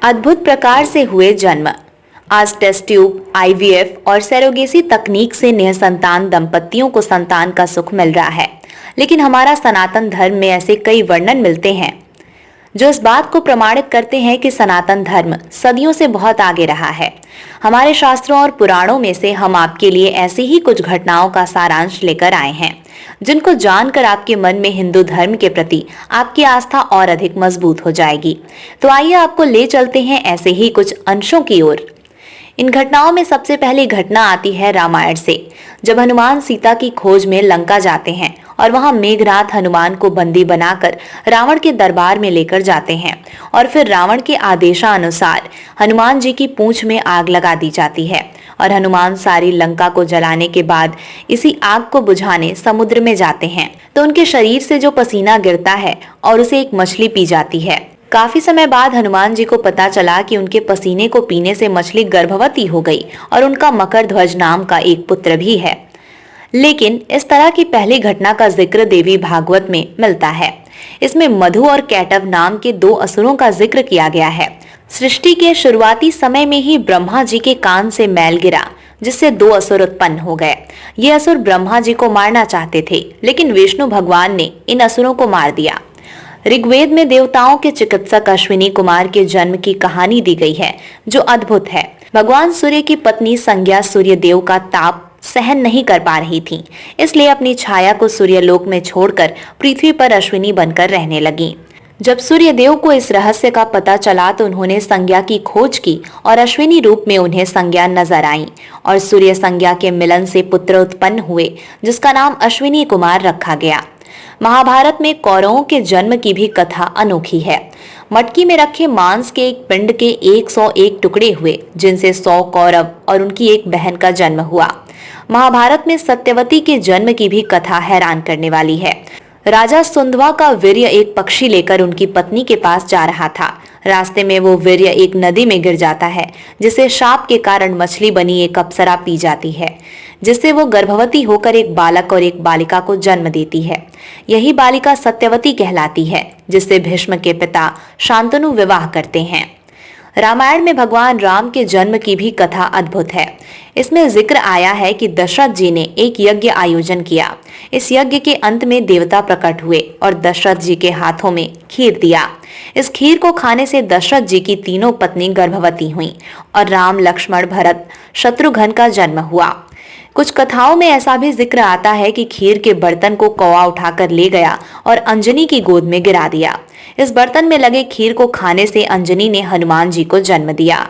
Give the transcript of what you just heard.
अद्भुत प्रकार से हुए जन्म। आज टेस्ट ट्यूब, आईवीएफ और सैरोगेसी तकनीक से निसंतान दंपतियों को संतान का सुख मिल रहा है। लेकिन हमारा सनातन धर्म में ऐसे कई वर्णन मिलते हैं जो इस बात को प्रमाणित करते हैं कि सनातन धर्म सदियों से बहुत आगे रहा है। हमारे शास्त्रों और पुराणों में से हम आपके लिए ऐसी ही कुछ घटनाओं का सारांश लेकर आए हैं जिनको जानकर आपके मन में हिंदू धर्म के प्रति आपकी आस्था और अधिक मजबूत हो जाएगी। तो आइए आपको ले चलते हैं ऐसे ही कुछ अंशों की ओर। इन घटनाओं में सबसे पहली घटना आती है रामायण से, जब हनुमान सीता की खोज में लंका जाते हैं और वहां मेघनाथ हनुमान को बंदी बनाकर रावण के दरबार में लेकर जाते हैं और फिर रावण के आदेशानुसार हनुमान जी की पूंछ में आग लगा दी जाती है और हनुमान सारी लंका को जलाने के बाद इसी आग को बुझाने समुद्र में जाते हैं तो उनके शरीर से जो पसीना गिरता है और उसे एक मछली पी जाती है। काफी समय बाद हनुमान जी को पता चला कि उनके पसीने को पीने से मछली गर्भवती हो गई और उनका मकर ध्वज नाम का एक पुत्र भी है। लेकिन इस तरह की पहली घटना का जिक्र देवी भागवत में मिलता है। इसमें मधु और कैटव नाम के दो असुरों का जिक्र किया गया है। सृष्टि के शुरुआती समय में ही ब्रह्मा जी के कान से मैल गिरा जिससे दो असुर उत्पन्न हो गए। ये असुर ब्रह्मा जी को मारना चाहते थे, लेकिन विष्णु भगवान ने इन असुरों को मार दिया। ऋग्वेद में देवताओं के चिकित्सक अश्विनी कुमार के जन्म की कहानी दी गई है जो अद्भुत है। भगवान सूर्य की पत्नी संज्ञा सूर्य देव का ताप सहन नहीं कर पा रही थी, इसलिए अपनी छाया को सूर्यलोक में छोड़कर पृथ्वी पर अश्विनी बनकर रहने लगी। जब सूर्यदेव को इस रहस्य का पता चला तो उन्होंने संज्ञा की खोज की और अश्विनी रूप में उन्हें संज्ञा नजर आई और सूर्य संज्ञा के मिलन से पुत्र उत्पन्न हुए जिसका नाम अश्विनी कुमार रखा गया। महाभारत में कौरवों के जन्म की भी कथा अनोखी है। मटकी में रखे मांस के एक पिंड के 101 टुकड़े हुए जिनसे 100 कौरव और उनकी एक बहन का जन्म हुआ। महाभारत में सत्यवती के जन्म की भी कथा हैरान करने वाली है। राजा सुंधवा का वीर्य एक पक्षी लेकर उनकी पत्नी के पास जा रहा था। रास्ते में वो वीर्य एक नदी में गिर जाता है जिसे शाप के कारण मछली बनी एक अप्सरा पी जाती है, जिससे वो गर्भवती होकर एक बालक और एक बालिका को जन्म देती है। यही बालिका सत्यवती कहलाती है जिससे भीष्म के पिता शांतनु विवाह करते हैं। रामायण में भगवान राम के जन्म की भी कथा अद्भुत है। इसमें जिक्र आया है कि दशरथ जी ने एक यज्ञ आयोजन किया। इस यज्ञ के अंत में देवता प्रकट हुए और दशरथ जी के हाथों में खीर दिया। इस खीर को खाने से दशरथ जी की तीनों पत्नी गर्भवती हुईं और राम, लक्ष्मण, भरत, शत्रुघ्न का जन्म हुआ। कुछ कथाओं में ऐसा भी जिक्र आता है कि खीर के बर्तन को कौवा उठाकर ले गया और अंजनी की गोद में गिरा दिया। इस बर्तन में लगे खीर को खाने से अंजनी ने हनुमान जी को जन्म दिया।